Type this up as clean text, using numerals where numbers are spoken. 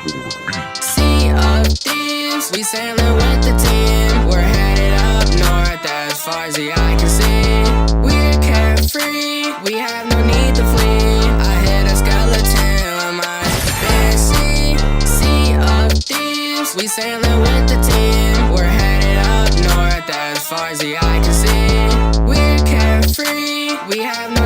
Sea of thieves, we sailing with the team. We're headed up north as far as the eye can see. We're carefree, we have no need to flee. I hit a skeleton with my fancy. Sea of thieves, we sailing with the team. We're headed up north as far as the eye can see. We're carefree, we have no